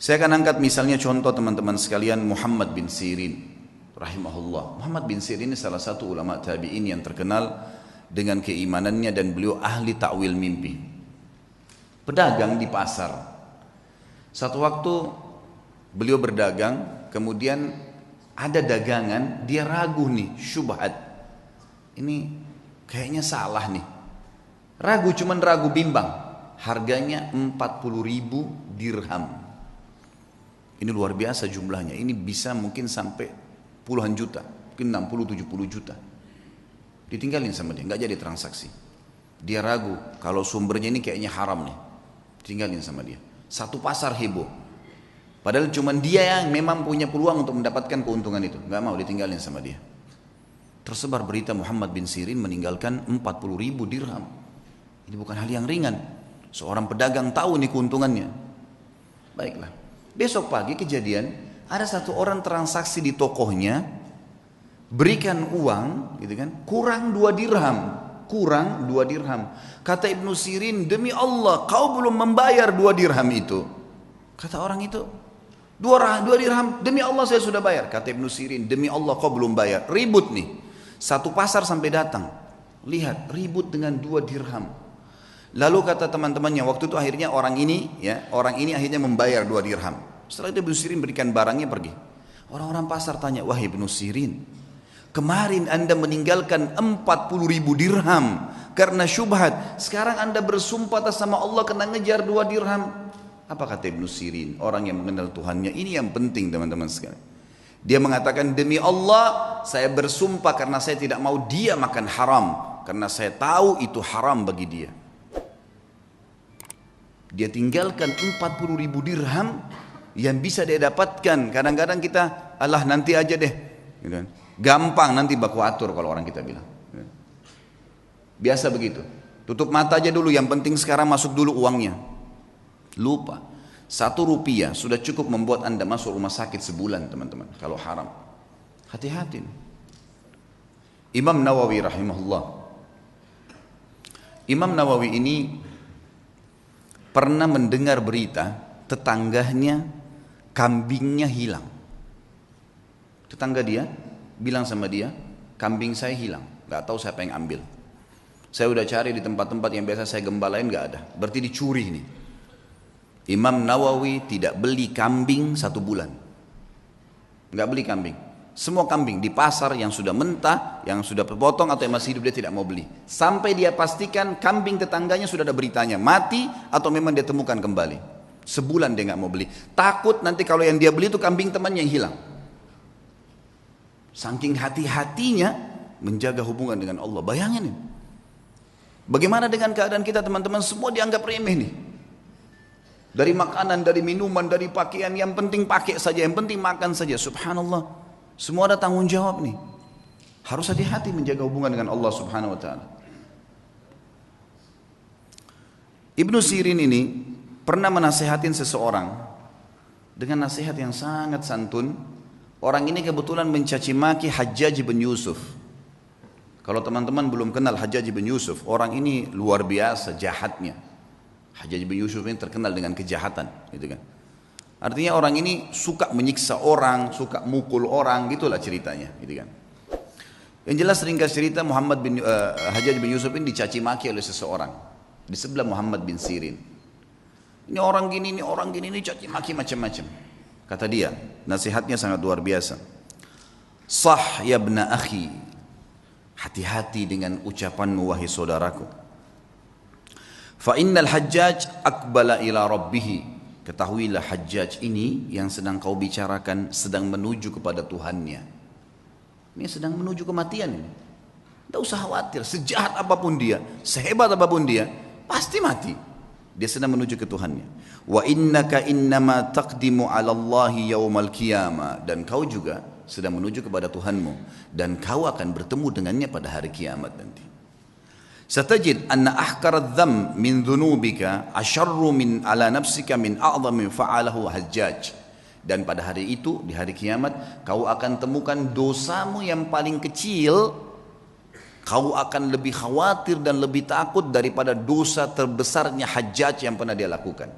Saya akan angkat misalnya contoh teman-teman sekalian Muhammad bin Sirin rahimahullah. Muhammad bin Sirin ini salah satu ulama tabi'in yang terkenal dengan keimanannya dan beliau ahli takwil mimpi. Pedagang di pasar. Satu waktu beliau berdagang, kemudian ada dagangan, dia ragu nih, syubhat. Ini kayaknya salah nih. Ragu, cuman ragu bimbang. Harganya 40.000 dirham. Ini luar biasa jumlahnya. Ini bisa mungkin sampai puluhan juta, mungkin 60-70 juta. Ditinggalin sama dia, nggak jadi transaksi. Dia ragu, kalau sumbernya ini kayaknya haram nih. Tinggalin sama dia. Satu pasar heboh. Padahal cuma dia yang memang punya peluang untuk mendapatkan keuntungan itu. Nggak mau, ditinggalin sama dia. Tersebar berita Muhammad bin Sirin meninggalkan 40.000 dirham. Ini bukan hal yang ringan. Seorang pedagang tahu nih keuntungannya. Baiklah. Besok pagi kejadian, ada satu orang transaksi di tokohnya, berikan uang, gitu kan, kurang 2 dirham. Kurang 2 dirham. Kata Ibnu Sirin, demi Allah, kau belum membayar 2 dirham itu. Kata orang itu, 2 dirham, demi Allah saya sudah bayar. Kata Ibnu Sirin, demi Allah kau belum bayar. Ribut nih. Satu pasar sampai datang. Lihat, ribut dengan 2 dirham. Lalu kata teman-temannya, waktu itu akhirnya orang ini akhirnya membayar 2 dirham. Setelah itu Ibnu Sirin berikan barangnya pergi. Orang-orang pasar tanya, wahai Ibnu Sirin, kemarin anda meninggalkan 40.000 dirham karena syubhat. Sekarang anda bersumpah atas sama Allah kena ngejar 2 dirham. Apa kata Ibnu Sirin? Orang yang mengenal Tuhannya. Ini yang penting teman-teman sekalian. Dia mengatakan, demi Allah saya bersumpah karena saya tidak mau dia makan haram. Karena saya tahu itu haram bagi dia. Dia tinggalkan 40.000 dirham yang bisa dia dapatkan. Kadang-kadang kita, alah nanti aja deh, gampang nanti baku atur kalau orang kita bilang. Biasa begitu. Tutup mata aja dulu, yang penting sekarang masuk dulu uangnya. Lupa. 1 rupiah sudah cukup membuat anda masuk rumah sakit sebulan teman-teman. Kalau haram. Hati-hati. Imam Nawawi rahimahullah. Imam Nawawi ini pernah mendengar berita tetangganya kambingnya hilang. Tetangga dia bilang sama dia, kambing saya hilang, nggak tahu siapa yang ambil. Saya udah cari di tempat-tempat yang biasa saya gembalain, nggak ada. Berarti dicuri nih. Imam Nawawi tidak beli kambing 1 bulan, nggak beli kambing. Semua kambing di pasar yang sudah mentah, yang sudah potong atau yang masih hidup dia tidak mau beli. Sampai dia pastikan kambing tetangganya sudah ada beritanya mati atau memang dia temukan kembali. Sebulan dia nggak mau beli. Takut nanti kalau yang dia beli itu kambing temannya yang hilang. Saking hati-hatinya menjaga hubungan dengan Allah. Bayangin ini. Bagaimana dengan keadaan kita teman-teman? Semua dianggap remeh nih. Dari makanan, dari minuman, dari pakaian, yang penting pakai saja, yang penting makan saja. Subhanallah. Semua ada tanggung jawab nih. Harus hati-hati menjaga hubungan dengan Allah Subhanahu wa taala. Ibnu Sirin ini pernah menasehatin seseorang dengan nasihat yang sangat santun. Orang ini kebetulan mencaci maki Hajjaj bin Yusuf. Kalau teman-teman belum kenal Hajjaj bin Yusuf, orang ini luar biasa jahatnya. Hajjaj bin Yusuf ini terkenal dengan kejahatan, gitu kan. Artinya orang ini suka menyiksa orang, suka mukul orang, gitulah ceritanya, gitu kan. Yang jelas ringkas cerita Hajjaj bin Yusuf ini dicaci maki oleh seseorang di sebelah Muhammad bin Sirin. Ini orang gini, ini caci maki macam-macam. Kata dia, nasihatnya sangat luar biasa. Sah ya ibna akhi, hati-hati dengan ucapanmu wahai saudaraku. Fa innal Hajjaj aqbala ila rabbih. Ketahuilah Hajjaj ini yang sedang kau bicarakan sedang menuju kepada Tuhannya. Ini sedang menuju kematian ini. Tidak usah khawatir, sejahat apapun dia, sehebat apapun dia, pasti mati. Dia sedang menuju ke Tuhannya. Wa innaka innama taqdimu 'ala Allahi yaumal qiyamah, dan kau juga sedang menuju kepada Tuhanmu dan kau akan bertemu dengannya pada hari kiamat nanti. Satajid anna ahkaradz dzam min dzunubika asyarru min ala nafsika min a'dhami fa'alahu Hajjaj. Dan pada hari itu, di hari kiamat, kau akan temukan dosamu yang paling kecil, kau akan lebih khawatir dan lebih takut daripada dosa terbesarnya Hajjaj yang pernah dia lakukan.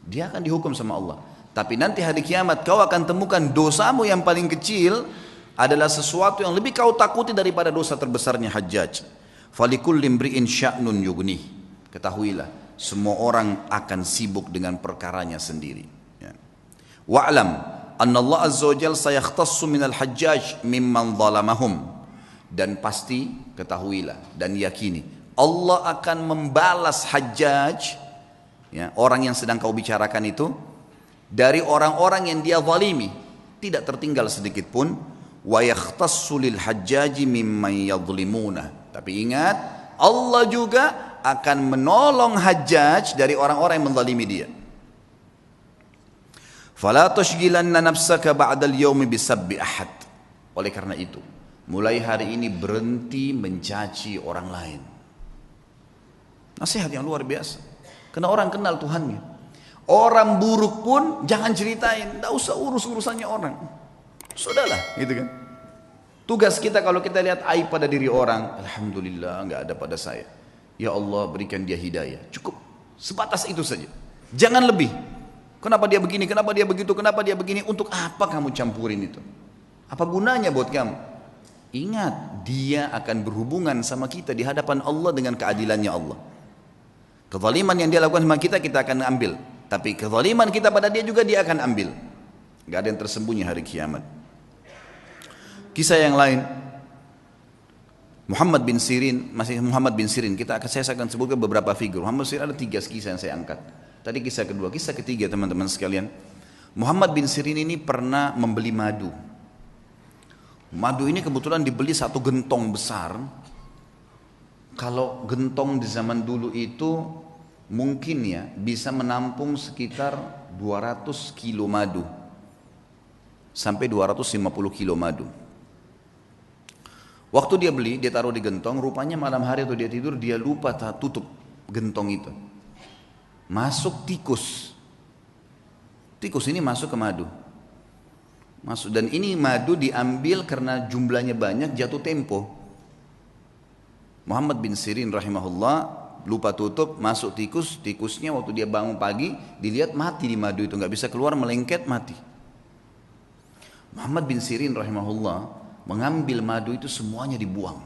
Dia akan dihukum sama Allah. Tapi nanti hari kiamat kau akan temukan dosamu yang paling kecil adalah sesuatu yang lebih kau takuti daripada dosa terbesarnya Hajjaj. Falikulli imri'in sya'nun yughnih. Ketahuilah, semua orang akan sibuk dengan perkaranya sendiri. Ya. Wa'lam anna Allah azza wa jalla sayakhtassu minal Hajjaj mimman zalamahum. Dan pasti ketahuilah dan yakini Allah akan membalas Hajjaj, ya, orang yang sedang kau bicarakan itu, dari orang-orang yang dia zalimi, tidak tertinggal sedikit pun. Wa yakhtassu lil hajjaji mimman yadhlimuna. Tapi ingat, Allah juga akan menolong Hajjaj dari orang-orang yang menzalimi dia. Fala tushghilanna nafsaka ba'dal yaumi bisabbi ahad. Oleh karena itu, mulai hari ini berhenti mencaci orang lain. Nasihat yang luar biasa. Karena orang kenal Tuhannya. Orang buruk pun jangan ceritain, tidak usah urus urusannya orang. Sudahlah, gitu kan. Tugas kita kalau kita lihat aib pada diri orang, alhamdulillah nggak ada pada saya. Ya Allah berikan dia hidayah. Cukup sebatas itu saja. Jangan lebih. Kenapa dia begini? Kenapa dia begitu? Kenapa dia begini? Untuk apa kamu campurin itu? Apa gunanya buat kamu? Ingat, dia akan berhubungan sama kita di hadapan Allah dengan keadilannya Allah. Kezaliman yang dia lakukan sama kita, kita akan ambil. Tapi kezaliman kita pada dia juga dia akan ambil. Gak ada yang tersembunyi hari kiamat. Kisah yang lain, Muhammad bin Sirin, saya akan sebutkan beberapa figur. Muhammad bin Sirin ada 3 kisah yang saya angkat. Tadi kisah kedua, kisah ketiga teman-teman sekalian. Muhammad bin Sirin ini pernah membeli madu. Madu ini kebetulan dibeli 1 gentong besar. Kalau gentong di zaman dulu itu mungkin ya bisa menampung sekitar 200 kilo madu. Sampai 250 kilo madu. Waktu dia beli, dia taruh di gentong, rupanya malam hari atau dia tidur, dia lupa tutup gentong itu. Masuk tikus. Tikus ini masuk ke madu. Masuk, dan ini madu diambil karena jumlahnya banyak, jatuh tempo. Muhammad bin Sirin rahimahullah lupa tutup, masuk tikus, tikusnya waktu dia bangun pagi, dilihat mati di madu itu, nggak bisa keluar, melengket, mati. Muhammad bin Sirin rahimahullah mengambil madu itu semuanya dibuang.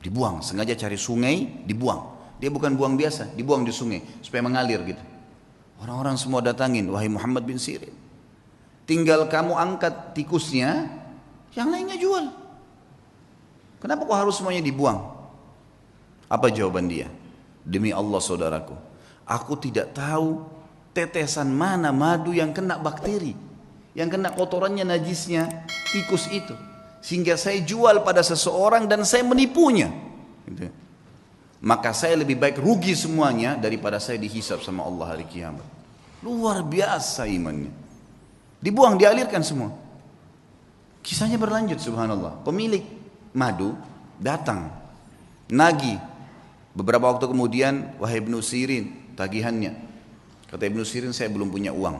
Dibuang, sengaja cari sungai, dibuang. Dia bukan buang biasa, dibuang di sungai supaya mengalir gitu. Orang-orang semua datangin, wahai Muhammad bin Sirin, tinggal kamu angkat tikusnya, yang lainnya jual. Kenapa kok harus semuanya dibuang? Apa jawaban dia? Demi Allah saudaraku, aku tidak tahu tetesan mana madu yang kena bakteri, yang kena kotorannya, najisnya tikus itu, sehingga saya jual pada seseorang dan saya menipunya gitu. Maka saya lebih baik rugi semuanya daripada saya dihisab sama Allah hari kiamat. Luar biasa imannya. Dibuang, dialirkan semua. Kisahnya berlanjut, subhanallah. Pemilik madu datang nagih. Beberapa waktu kemudian, wahai Ibnu Sirin, tagihannya. Kata Ibnu Sirin, saya belum punya uang.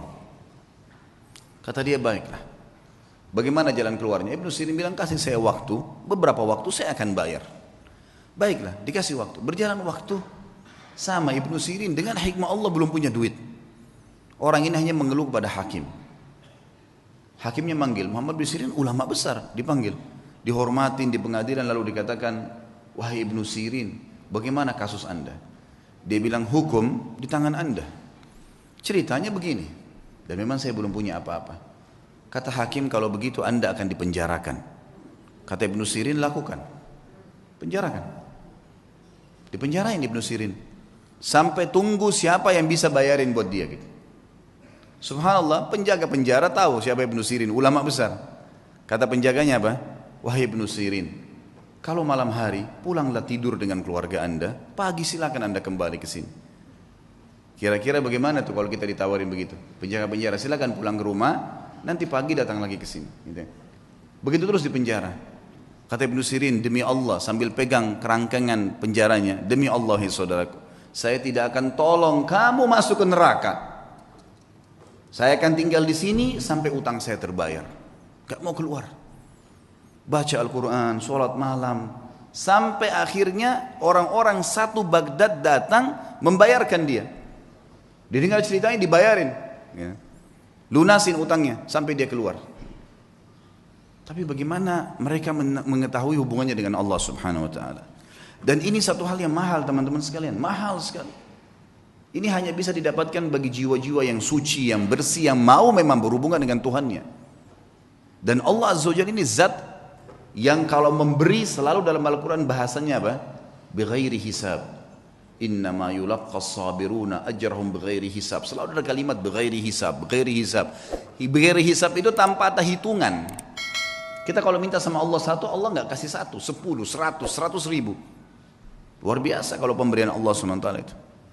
Kata dia, baiklah, bagaimana jalan keluarnya? Ibnu Sirin bilang, kasih saya waktu, beberapa waktu saya akan bayar. Baiklah, dikasih waktu. Berjalan waktu, sama Ibnu Sirin dengan hikmah Allah belum punya duit. Orang ini hanya mengeluh kepada hakim. Hakimnya manggil, Muhammad bin Sirin ulama besar, dipanggil, dihormatin di pengadilan, lalu dikatakan, wahai Ibnu Sirin, bagaimana kasus anda? Dia bilang, hukum di tangan anda. Ceritanya begini, dan memang saya belum punya apa-apa. Kata hakim, kalau begitu anda akan dipenjarakan. Kata Ibnu Sirin, lakukan, penjarakan. Dipenjarain Ibnu Sirin sampai tunggu siapa yang bisa bayarin buat dia gitu. Subhanallah, penjaga penjara tahu siapa Ibnu Sirin, ulama besar. Kata penjaganya apa? Wahai Ibnu Sirin, kalau malam hari pulanglah tidur dengan keluarga anda, pagi silakan anda kembali ke sini. Kira-kira bagaimana tuh kalau kita ditawarin begitu? Penjaga penjara, silakan pulang ke rumah, nanti pagi datang lagi ke sini gitu. Begitu terus di penjara. Kata Ibnu Sirin, demi Allah, sambil pegang kerangkengan penjaranya, demi Allah ya saudaraku, saya tidak akan tolong kamu masuk ke neraka. Saya akan tinggal di sini sampai utang saya terbayar. Gak mau keluar. Baca Al-Quran, sholat malam, sampai akhirnya orang-orang satu Baghdad datang membayarkan dia. Didengar ceritanya dibayarin, ya. Lunasin utangnya sampai dia keluar. Tapi bagaimana mereka mengetahui hubungannya dengan Allah Subhanahu wa taala? Dan ini satu hal yang mahal teman-teman sekalian, mahal sekali. Ini hanya bisa didapatkan bagi jiwa-jiwa yang suci, yang bersih, yang mau memang berhubungan dengan Tuhannya. Dan Allah Azza wa Jalla ini zat yang kalau memberi selalu dalam Al-Quran bahasanya apa? Bighairi hisab. Innama yulaqqas sabiruna ajrahum bighairi hisab. Selalu ada kalimat bighairi hisab, bighairi hisab. Bighairi hisab itu tanpa ada hitungan. Kita kalau minta sama Allah satu, Allah nggak kasih satu, 10, 100, 100 ribu. Luar biasa kalau pemberian Allah SWT itu.